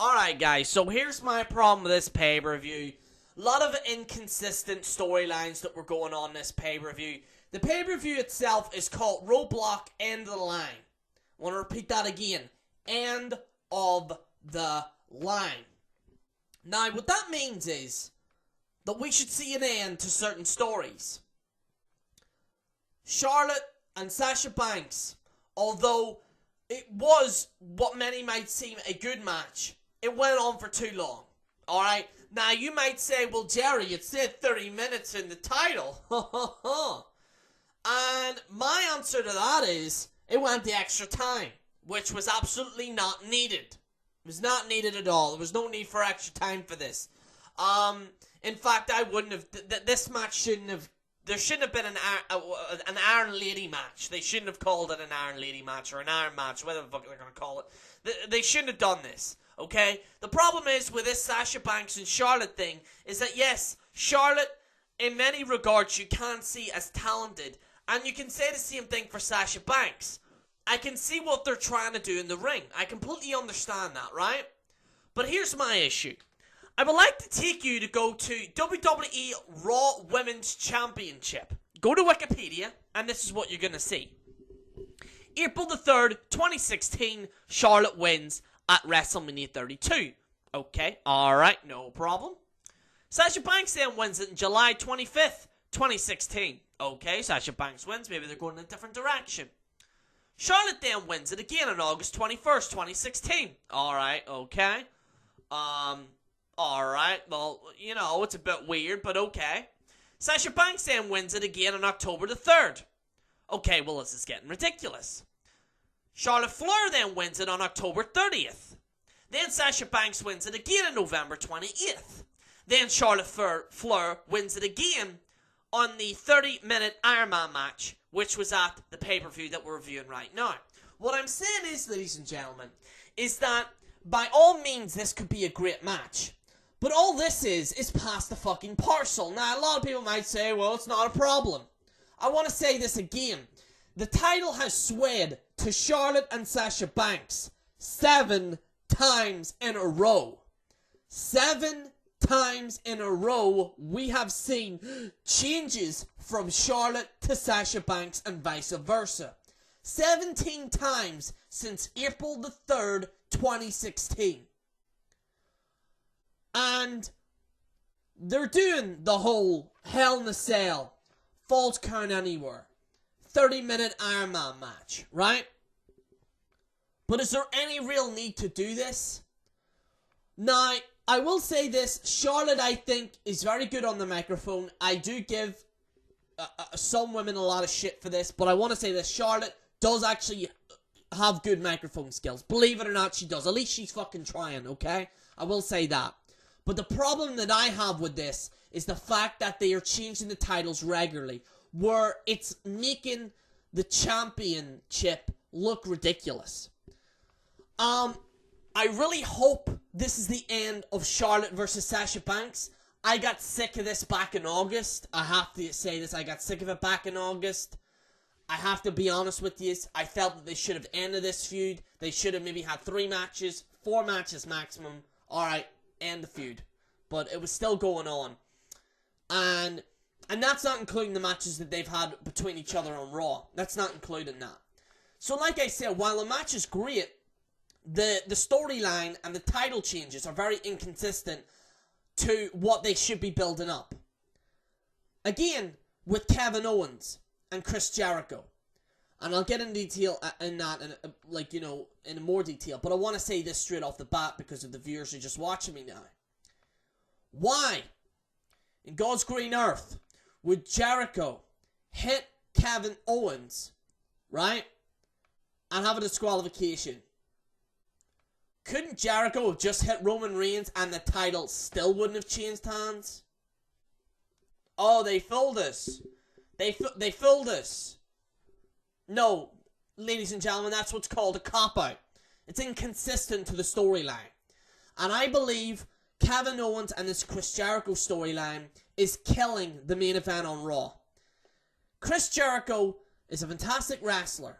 Alright guys, so here's my problem with this pay-per-view. A lot of inconsistent storylines that were going on in this pay-per-view. The pay-per-view itself is called Roadblock, End of the Line. I want to repeat that again. End of the line. Now, what that means is that we should see an end to certain stories. Charlotte and Sasha Banks, although it was what many might seem a good match, it went on for too long. Alright? Now, you might say, well, Jerry, it said 30 minutes in the title. And my answer to that is, it went the extra time, which was absolutely not needed. It was not needed at all. There was no need for extra time for this. In fact, I wouldn't have... This match shouldn't have... There shouldn't have been an Iron Lady match. They shouldn't have called it an Iron Lady match or an Iron match, whatever the fuck they're going to call it. They shouldn't have done this, okay? The problem is with this Sasha Banks and Charlotte thing is that, yes, Charlotte, in many regards, you can see as talented. And you can say the same thing for Sasha Banks. I can see what they're trying to do in the ring. I completely understand that, right? But here's my issue. I would like to take you to go to WWE Raw Women's Championship. Go to Wikipedia, and this is what you're going to see. April the 3rd, 2016, Charlotte wins at WrestleMania 32. Okay, alright, no problem. Sasha Banks then wins it in July 25th, 2016. Okay, Sasha Banks wins. Maybe they're going in a different direction. Charlotte then wins it again on August 21st, 2016. Alright, okay. Alright, well, you know, it's a bit weird, but okay. Sasha Banks then wins it again on October the 3rd. Okay, well, this is getting ridiculous. Charlotte Flair then wins it on October 30th. Then Sasha Banks wins it again on November 28th. Then Charlotte Flair wins it again on the 30-minute Iron Man match, which was at the pay-per-view that we're reviewing right now. What I'm saying is, ladies and gentlemen, is that by all means this could be a great match. But all this is past the fucking parcel. Now, a lot of people might say, well, it's not a problem. I want to say this again. The title has swayed to Charlotte and Sasha Banks 7 times in a row. 7 times in a row we have seen changes from Charlotte to Sasha Banks and vice versa. 17 times since April the 3rd, 2016. And they're doing the whole Hell in a Cell, Falls Count Anywhere, 30-minute Iron Man match, right? But is there any real need to do this? Now, I will say this, Charlotte, I think, is very good on the microphone. I do give some women a lot of shit for this, but I want to say this, Charlotte does actually have good microphone skills. Believe it or not, she does. At least she's fucking trying, okay? I will say that. But the problem that I have with this is the fact that they are changing the titles regularly, where it's making the championship look ridiculous. I really hope this is the end of Charlotte versus Sasha Banks. I got sick of this back in August. I have to say this. I got sick of it back in August. I have to be honest with you. I felt that they should have ended this feud. They should have maybe had 3 matches, 4 matches maximum. Alright, end the feud. But it was still going on. And that's not including the matches that they've had between each other on Raw. That's not including that. So like I said, while the match is great, the storyline and the title changes are very inconsistent to what they should be building up. Again, with Kevin Owens and Chris Jericho. And I'll get in detail in that, in more detail. But I want to say this straight off the bat because of the viewers who are just watching me now. Why, in God's green earth, would Jericho hit Kevin Owens, right, and have a disqualification? Couldn't Jericho have just hit Roman Reigns and the title still wouldn't have changed hands? Oh, they fooled us. They fooled us. No, ladies and gentlemen, that's what's called a cop-out. It's inconsistent to the storyline. And I believe Kevin Owens and this Chris Jericho storyline is killing the main event on Raw. Chris Jericho is a fantastic wrestler.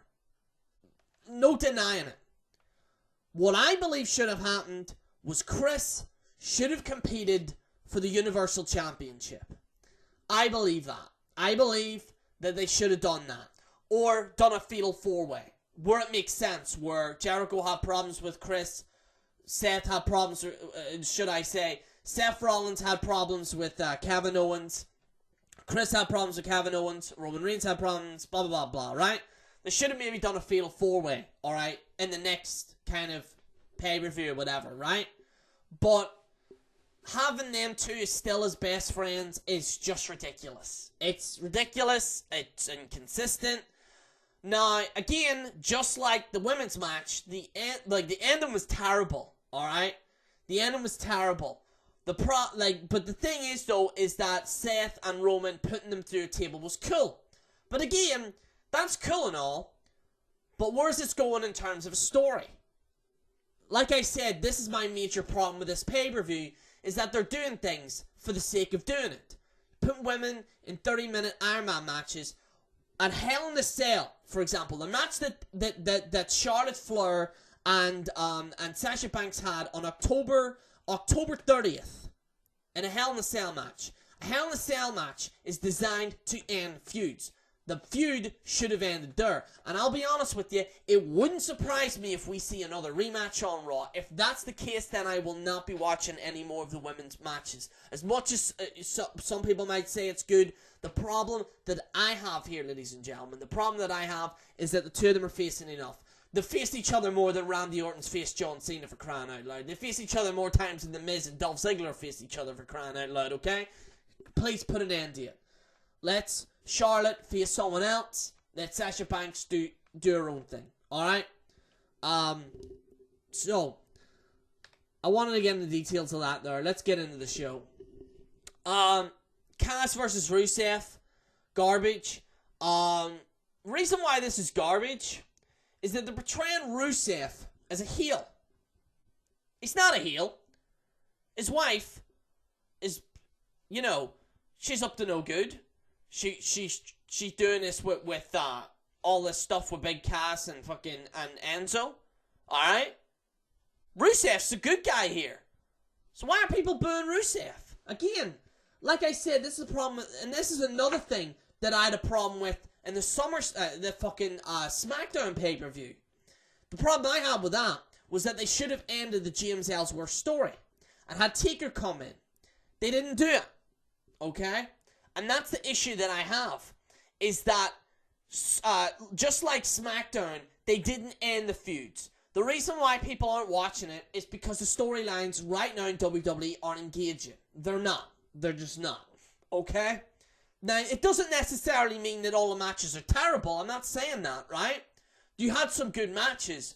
No denying it. What I believe should have happened was Chris should have competed for the Universal Championship. I believe that. I believe that they should have done that. Or done a fatal 4-way. Where it makes sense. Where Jericho had problems with Chris. Seth had problems, should I say. Seth Rollins had problems with Kevin Owens. Chris had problems with Kevin Owens. Roman Reigns had problems. Blah, blah, blah, blah, right? They should have maybe done a fatal 4-way, alright? In the next kind of pay-per-view or whatever, right? But having them two still as best friends is just ridiculous. It's ridiculous. It's inconsistent. Now, again, just like the women's match, the ending was terrible. All right, the ending was terrible. But the thing is though, is that Seth and Roman putting them through a table was cool. But again, that's cool and all. But where's this going in terms of a story? Like I said, this is my major problem with this pay-per-view, is that they're doing things for the sake of doing it. Putting women in 30-minute Iron Man matches. At Hell in a Cell, for example, the match that Charlotte Flair and Sasha Banks had on October 30th in a Hell in a Cell match. A Hell in a Cell match is designed to end feuds. The feud should have ended there. And I'll be honest with you, it wouldn't surprise me if we see another rematch on Raw. If that's the case, then I will not be watching any more of the women's matches. As much as some people might say it's good, the problem that I have here, ladies and gentlemen, the problem that I have is that the two of them are facing enough. They faced each other more than Randy Orton's faced John Cena, for crying out loud. They faced each other more times than The Miz and Dolph Ziggler faced each other, for crying out loud, okay? Please put an end to it. Let's Charlotte face someone else. Let Sasha Banks do her own thing. Alright? So, I wanted to get into the details of that there. Let's get into the show. Cass versus Rusev. Garbage. Reason why this is garbage is that they're portraying Rusev as a heel. He's not a heel. His wife is, she's up to no good. She's doing this with all this stuff with Big Cass and fucking and Enzo. Alright? Rusev's a good guy here. So why are people booing Rusev? Again, like I said, this is a problem, and this is another thing that I had a problem with in the SmackDown pay-per-view. The problem I had with that was that they should have ended the James Ellsworth story and had Taker come in. They didn't do it. Okay? And that's the issue that I have, is that just like SmackDown, they didn't end the feuds. The reason why people aren't watching it is because the storylines right now in WWE aren't engaging. They're not. They're just not. Okay? Now, it doesn't necessarily mean that all the matches are terrible. I'm not saying that, right? You had some good matches,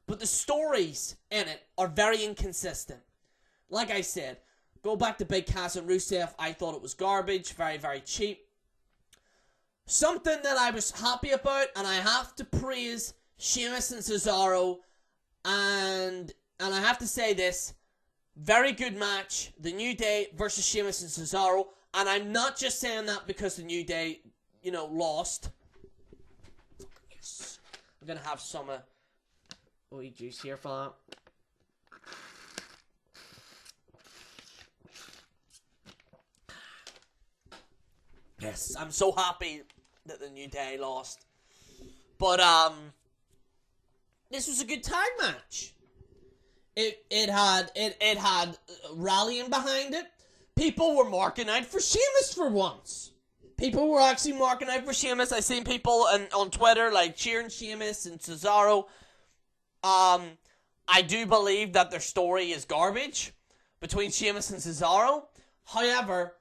but the stories in it are very inconsistent. Like I said, go back to Big Cass and Rusev. I thought it was garbage. Very, very cheap. Something that I was happy about, and I have to praise Sheamus and Cesaro, and I have to say this, very good match, The New Day versus Sheamus and Cesaro, and I'm not just saying that because The New Day, lost. Yes. I'm going to have some OE juice here for that. Yes, I'm so happy that The New Day lost. But, this was a good tag match. It had rallying behind it. People were marking out for Sheamus for once. People were actually marking out for Sheamus. I seen people on Twitter cheering Sheamus and Cesaro. I do believe that their story is garbage between Sheamus and Cesaro. However,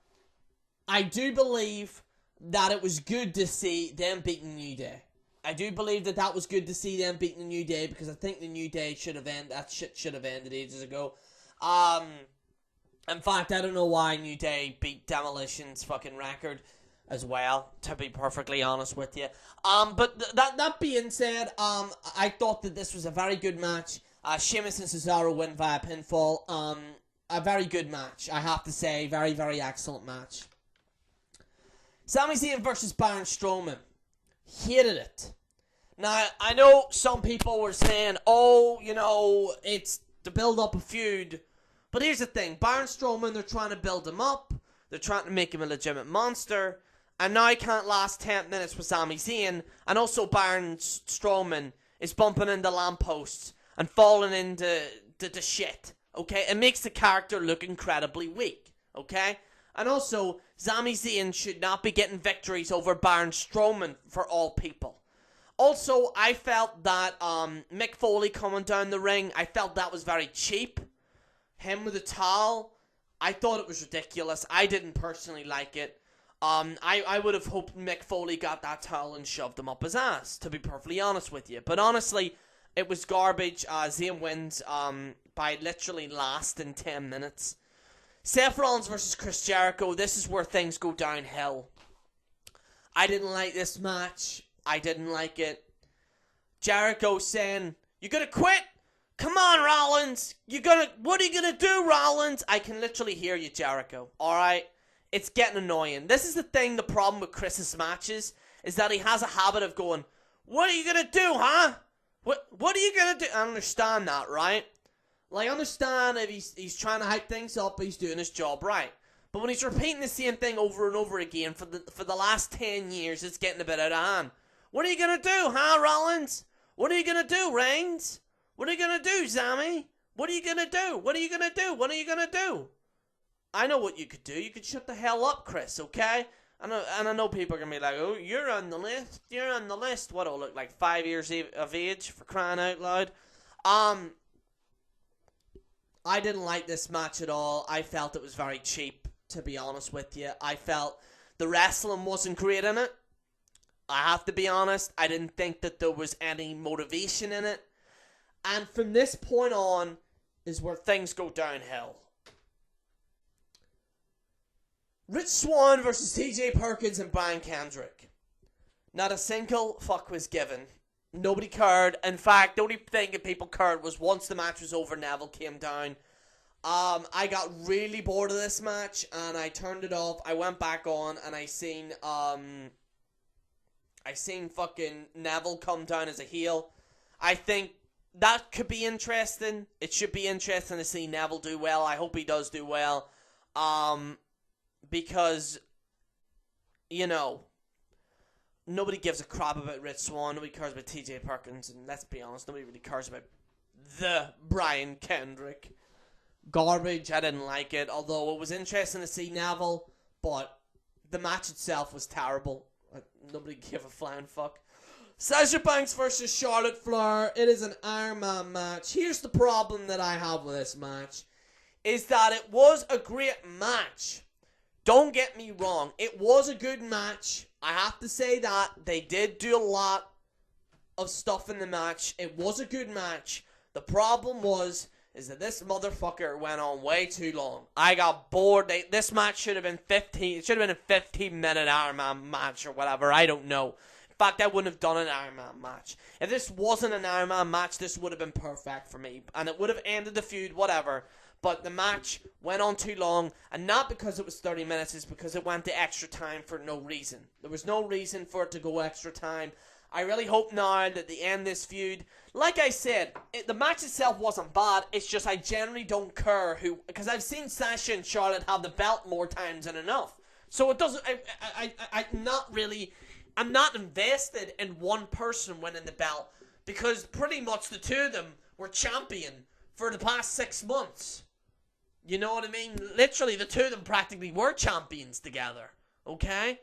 I do believe that it was good to see them beating New Day. I do believe that was good to see them beating the New Day, because I think the New Day should have ended. That shit should have ended ages ago. In fact, I don't know why New Day beat Demolition's fucking record as well, to be perfectly honest with you. But that being said, I thought that this was a very good match. Sheamus and Cesaro win via pinfall. A very good match, I have to say. Very, very excellent match. Sami Zayn versus Baron Strowman. Hated it. Now, I know some people were saying, it's to build up a feud But here's the thing. Baron Strowman, they're trying to build him up. They're trying to make him a legitimate monster. And now he can't last 10 minutes with Sami Zayn. And also Baron Strowman is bumping into lampposts and falling into the shit. Okay? It makes the character look incredibly weak. Okay? And also, Sami Zayn should not be getting victories over Baron Strowman for all people. Also, I felt that Mick Foley coming down the ring, I felt that was very cheap. Him with a towel, I thought it was ridiculous. I didn't personally like it. I would have hoped Mick Foley got that towel and shoved him up his ass, to be perfectly honest with you. But honestly, it was garbage. Zayn wins by literally last in 10 minutes. Seth Rollins versus Chris Jericho. This is where things go downhill. I didn't like this match. I didn't like it. Jericho saying, "You gonna quit? Come on, Rollins. What are you gonna do, Rollins?" I can literally hear you, Jericho. Alright? It's getting annoying. This is the problem with Chris's matches, is that he has a habit of going, "What are you gonna do, huh? What are you gonna do?" I understand that, right? Like, I understand if he's trying to hype things up, but he's doing his job right. But when he's repeating the same thing over and over again for the last 10 years, it's getting a bit out of hand. What are you gonna do, huh, Rollins? What are you gonna do, Reigns? What are you gonna do, Sami? What are you gonna do? What are you gonna do? What are you gonna do? I know what you could do. You could shut the hell up, Chris, okay? And I know people are gonna be like, "Oh, you're on the list. You're on the list." What do I look like, 5 years of age, for crying out loud? I didn't like this match at all. I felt it was very cheap, to be honest with you. I felt the wrestling wasn't great in it. I have to be honest. I didn't think that there was any motivation in it. And from this point on is where things go downhill. Rich Swann versus TJ Perkins and Brian Kendrick. Not a single fuck was given. Nobody cared. In fact, the only thing that people cared was once the match was over, Neville came down. I got really bored of this match and I turned it off. I went back on and I seen fucking Neville come down as a heel. I think that could be interesting. It should be interesting to see Neville do well. I hope he does do well. Because, you know, nobody gives a crap about Rich Swann. Nobody cares about TJ Perkins. And let's be honest, nobody really cares about the Brian Kendrick. Garbage. I didn't like it. Although it was interesting to see Neville. But the match itself was terrible. Nobody gave a flying fuck. Sasha Banks versus Charlotte Flair. It is an Iron Man match. Here's the problem that I have with this match. Is that it was a great match. Don't get me wrong. It was a good match. I have to say that. They did do a lot of stuff in the match. It was a good match. The problem is that this motherfucker went on way too long. I got bored. This match should have been 15. It should have been a 15-minute Iron Man match or whatever. I don't know. In fact, I wouldn't have done an Iron Man match. If this wasn't an Iron Man match, this would have been perfect for me. And it would have ended the feud, whatever. But the match went on too long. And not because it was 30 minutes. It's because it went to extra time for no reason. There was no reason for it to go extra time. I really hope now that they end this feud. Like I said, the match itself wasn't bad. It's just I generally don't care who... Because I've seen Sasha and Charlotte have the belt more times than enough. So it doesn't... I'm not really... I'm not invested in one person winning the belt. Because pretty much the two of them were champion for the past 6 months. You know what I mean? Literally, the two of them practically were champions together. Okay?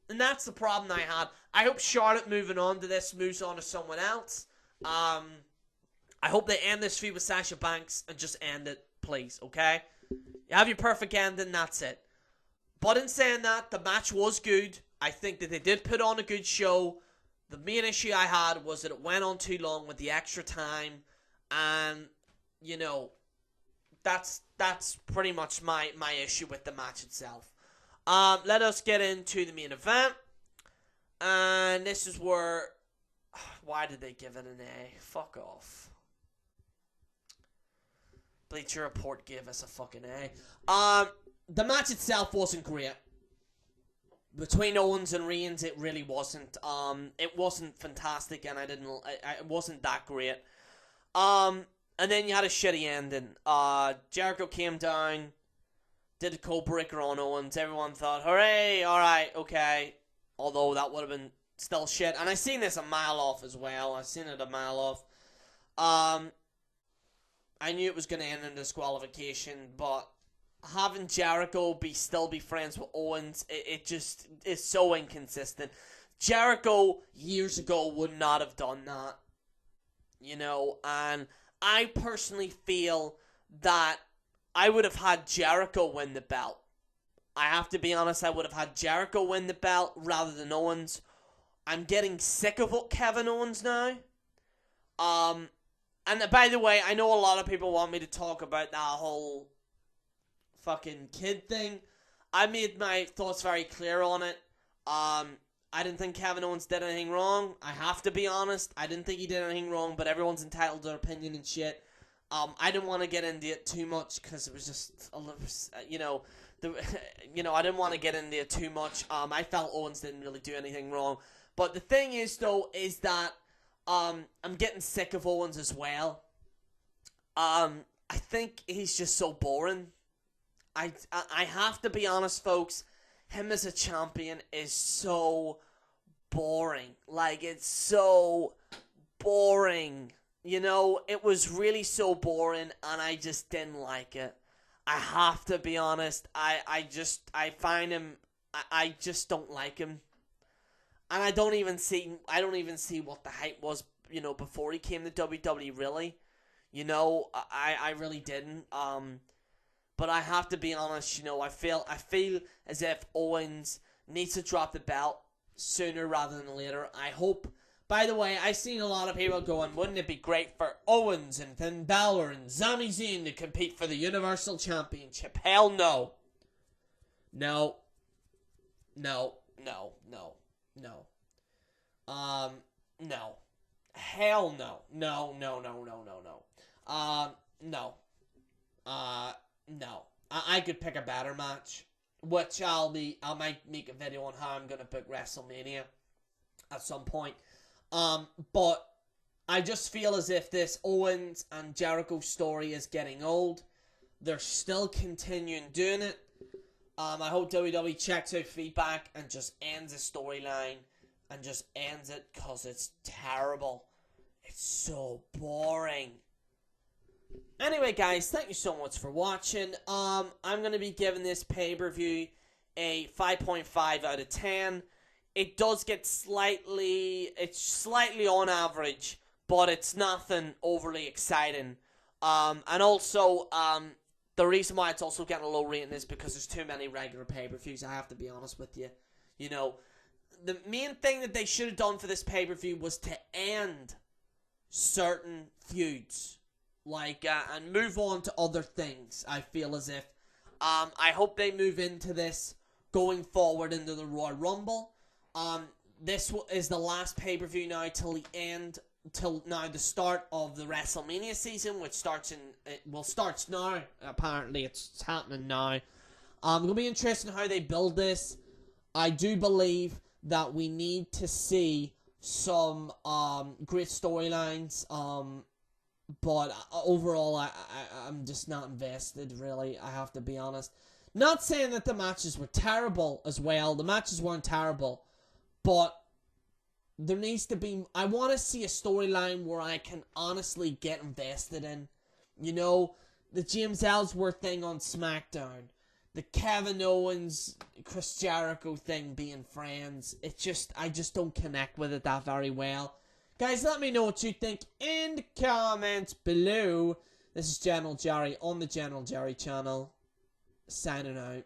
And that's the problem I had. I hope Charlotte moving on to this moves on to someone else. I hope they end this feud with Sasha Banks and just end it, please, okay? You have your perfect ending, that's it. But in saying that, the match was good. I think that they did put on a good show. The main issue I had was that it went on too long with the extra time. And, you know, that's pretty much my issue with the match itself. Let us get into the main event. And this is where... Why did they give it an A? Fuck off. Bleacher Report gave us a fucking A. The match itself wasn't great. Between Owens and Reigns, it really wasn't. It wasn't fantastic, and it wasn't that great. And And then you had a shitty ending. Jericho came down, did a cold breaker on Owens. Everyone thought, hooray, alright, okay. Although that would have been still shit. And I seen this a mile off as well. I seen it a mile off. I knew it was going to end in disqualification, but having Jericho still be friends with Owens, it just is so inconsistent. Jericho years ago would not have done that, you know, and I personally feel that I would have had Jericho win the belt. I have to be honest, I would have had Jericho win the belt rather than Owens. I'm getting sick of Kevin Owens now. And by the way, I know a lot of people want me to talk about that whole fucking kid thing. I made my thoughts very clear on it. I didn't think Kevin Owens did anything wrong. I have to be honest. I didn't think he did anything wrong, but everyone's entitled to their opinion and shit. I didn't want to get into it too much because it was just a little, I didn't want to get into it too much. I felt Owens didn't really do anything wrong. But the thing is, though, is that I'm getting sick of Owens as well. I think he's just so boring. I have to be honest, folks. Him as a champion is so boring. Like, it's so boring. You know, it was really so boring, and I just didn't like it. I have to be honest. I find him, I just don't like him. And I don't even see what the hype was, you know, before he came to WWE, really. You know, I really didn't. But I have to be honest, you know, I feel as if Owens needs to drop the belt sooner rather than later. I hope. By the way, I've seen a lot of people going, wouldn't it be great for Owens and Finn Balor and Sami Zayn to compete for the Universal Championship? Hell no. No. No. No. No. No. No. Hell no. No. No. No. No. No. No. No. No. I could pick a better match, which I might make a video on how I'm gonna book WrestleMania at some point. But I just feel as if this Owens and Jericho story is getting old. They're still continuing doing it. I hope WWE checks out feedback and just ends the storyline and just ends it because it's terrible. It's so boring. Anyway, guys, thank you so much for watching. I'm going to be giving this pay-per-view a 5.5 out of 10. It does get slightly on average, but it's nothing overly exciting. And also, the reason why it's also getting a low rating is because there's too many regular pay-per-views, I have to be honest with you. You know, the main thing that they should have done for this pay-per-view was to end certain feuds. Like, and move on to other things, I feel as if. I hope they move into this going forward into the Royal Rumble. This is the last pay-per-view now till the start of the WrestleMania season, which starts now. Apparently, it's happening now. It'll be interesting how they build this. I do believe that we need to see some great storylines. But overall, I'm just not invested, really. I have to be honest. Not saying that the matches were terrible as well. The matches weren't terrible. But there needs to be... I want to see a storyline where I can honestly get invested in. You know, the James Ellsworth thing on SmackDown. The Kevin Owens, Chris Jericho thing being friends. I just don't connect with it that very well. Guys, let me know what you think in the comments below. This is General Jerry on the General Jerry channel. Signing out.